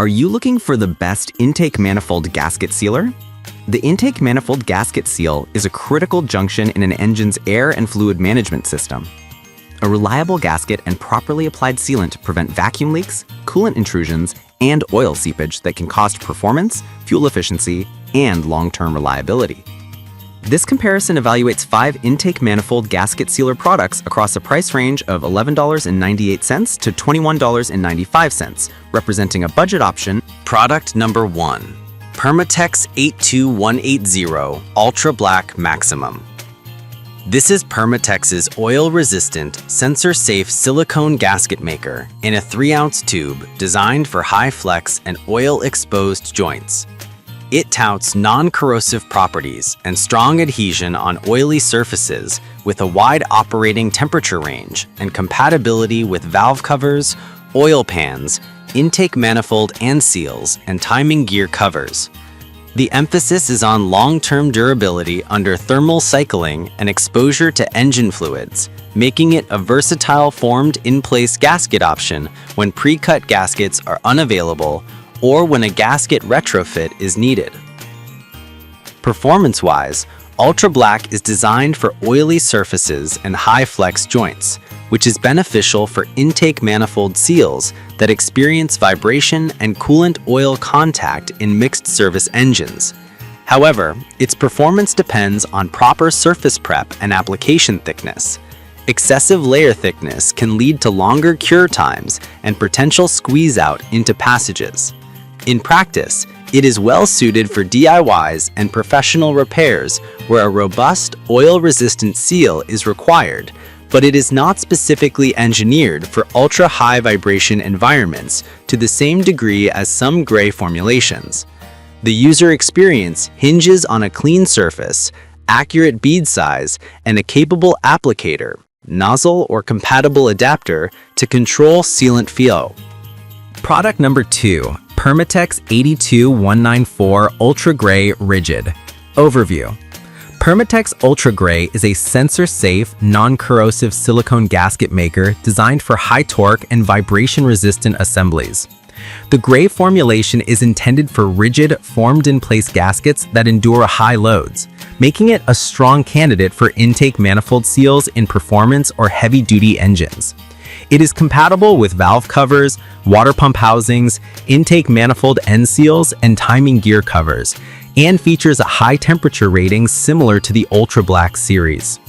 Are you looking for the best intake manifold gasket sealer? The intake manifold gasket seal is a critical junction in an engine's air and fluid management system. A reliable gasket and properly applied sealant prevent vacuum leaks, coolant intrusions, and oil seepage that can cost performance, fuel efficiency, and long-term reliability. This comparison evaluates 5 intake manifold gasket sealer products across a price range of $11.98 to $21.95, representing a budget option. Product number 1. Permatex 82180 Ultra Black Maximum. This is Permatex's oil-resistant, sensor-safe silicone gasket maker in a 3-ounce tube designed for high-flex and oil-exposed joints. It touts non-corrosive properties and strong adhesion on oily surfaces with a wide operating temperature range and compatibility with valve covers, oil pans, intake manifold and seals, and timing gear covers. The emphasis is on long-term durability under thermal cycling and exposure to engine fluids, making it a versatile formed-in-place gasket option when pre-cut gaskets are unavailable or when a gasket retrofit is needed. Performance-wise, Ultra Black is designed for oily surfaces and high-flex joints, which is beneficial for intake manifold seals that experience vibration and coolant oil contact in mixed-service engines. However, its performance depends on proper surface prep and application thickness. Excessive layer thickness can lead to longer cure times and potential squeeze-out into passages. In practice, it is well suited for DIYs and professional repairs where a robust, oil-resistant seal is required, but it is not specifically engineered for ultra-high vibration environments to the same degree as some gray formulations. The user experience hinges on a clean surface, accurate bead size, and a capable applicator, nozzle, or compatible adapter to control sealant flow. Product number 2. Permatex 82194 Ultra Gray Rigid. Overview. Permatex Ultra Gray is a sensor-safe, non-corrosive silicone gasket maker designed for high torque and vibration-resistant assemblies. The gray formulation is intended for rigid, formed-in-place gaskets that endure high loads, making it a strong candidate for intake manifold seals in performance or heavy-duty engines. It is compatible with valve covers, water pump housings, intake manifold end seals, and timing gear covers, and features a high temperature rating similar to the Ultra Black series.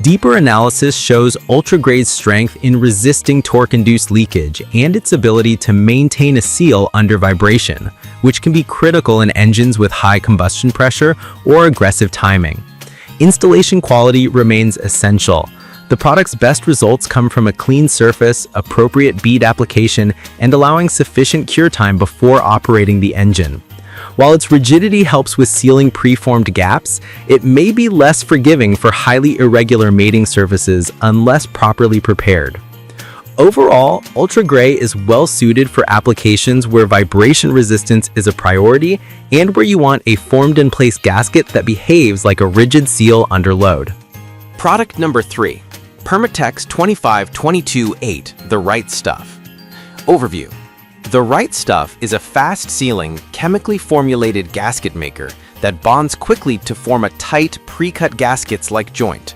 Deeper analysis shows Ultra Gray's strength in resisting torque-induced leakage and its ability to maintain a seal under vibration, which can be critical in engines with high combustion pressure or aggressive timing. Installation quality remains essential. The product's best results come from a clean surface, appropriate bead application, and allowing sufficient cure time before operating the engine. While its rigidity helps with sealing preformed gaps, it may be less forgiving for highly irregular mating surfaces unless properly prepared. Overall, Ultra Gray is well suited for applications where vibration resistance is a priority and where you want a formed-in-place gasket that behaves like a rigid seal under load. Product number 3. Permatex 25228 The Right Stuff. Overview. The Right Stuff is a fast-sealing, chemically formulated gasket maker that bonds quickly to form a tight, pre-cut gaskets-like joint.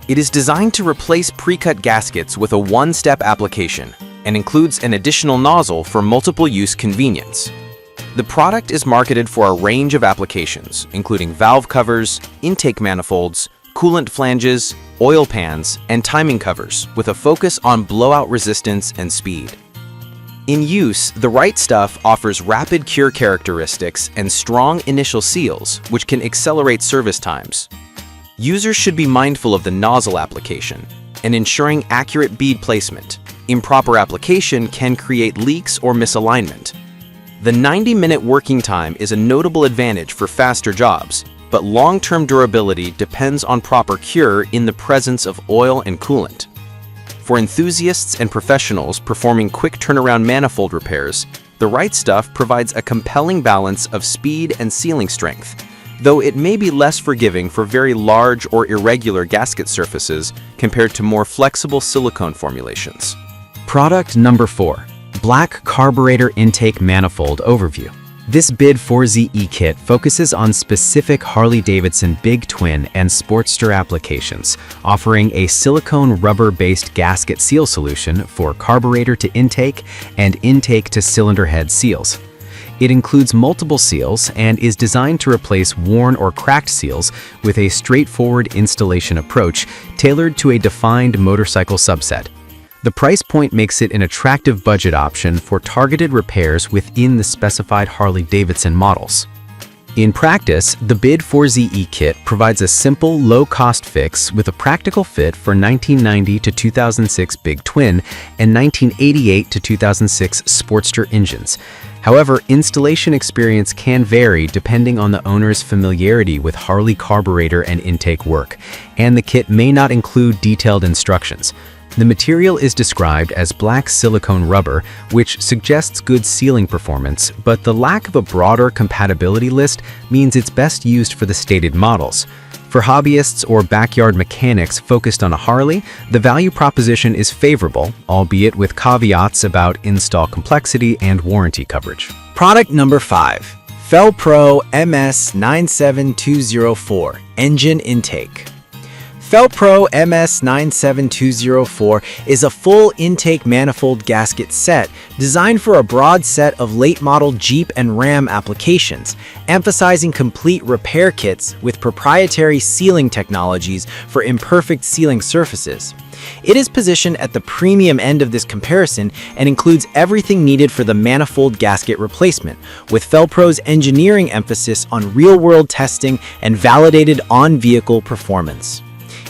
It is designed to replace pre-cut gaskets with a one-step application and includes an additional nozzle for multiple-use convenience. The product is marketed for a range of applications, including valve covers, intake manifolds, coolant flanges, oil pans, and timing covers, with a focus on blowout resistance and speed. In use, the Right Stuff offers rapid cure characteristics and strong initial seals, which can accelerate service times. Users should be mindful of the nozzle application and ensuring accurate bead placement. Improper application can create leaks or misalignment. The 90-minute working time is a notable advantage for faster jobs, but long-term durability depends on proper cure in the presence of oil and coolant. For enthusiasts and professionals performing quick turnaround manifold repairs, the Right Stuff provides a compelling balance of speed and sealing strength, though it may be less forgiving for very large or irregular gasket surfaces compared to more flexible silicone formulations. Product number 4. Black Carburetor Intake Manifold Overview. This BID 4ZE kit focuses on specific Harley-Davidson Big Twin and Sportster applications, offering a silicone rubber-based gasket seal solution for carburetor to intake and intake to cylinder head seals. It includes multiple seals and is designed to replace worn or cracked seals with a straightforward installation approach tailored to a defined motorcycle subset. The price point makes it an attractive budget option for targeted repairs within the specified Harley-Davidson models. In practice, the BID 4ZE kit provides a simple, low-cost fix with a practical fit for 1990 to 2006 Big Twin and 1988 to 2006 Sportster engines. However, installation experience can vary depending on the owner's familiarity with Harley carburetor and intake work, and the kit may not include detailed instructions. The material is described as black silicone rubber, which suggests good sealing performance, but the lack of a broader compatibility list means it's best used for the stated models. For hobbyists or backyard mechanics focused on a Harley, the value proposition is favorable, albeit with caveats about install complexity and warranty coverage. Product number 5. Felpro MS97204 Engine Intake. Felpro MS97204 is a full intake manifold gasket set designed for a broad set of late-model Jeep and Ram applications, emphasizing complete repair kits with proprietary sealing technologies for imperfect sealing surfaces. It is positioned at the premium end of this comparison and includes everything needed for the manifold gasket replacement, with Felpro's engineering emphasis on real-world testing and validated on-vehicle performance.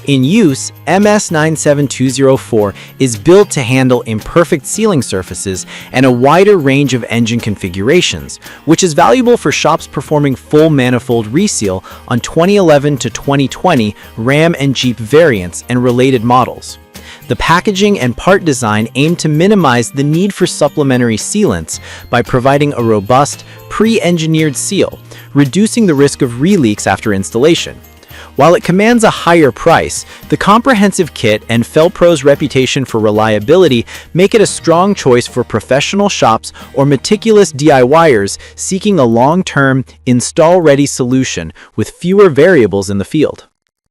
In use, MS97204 is built to handle imperfect sealing surfaces and a wider range of engine configurations, which is valuable for shops performing full manifold reseal on 2011 to 2020 Ram and Jeep variants and related models. The packaging and part design aim to minimize the need for supplementary sealants by providing a robust, pre-engineered seal, reducing the risk of releaks after installation. While it commands a higher price, the comprehensive kit and Felpro's reputation for reliability make it a strong choice for professional shops or meticulous DIYers seeking a long-term, install-ready solution with fewer variables in the field.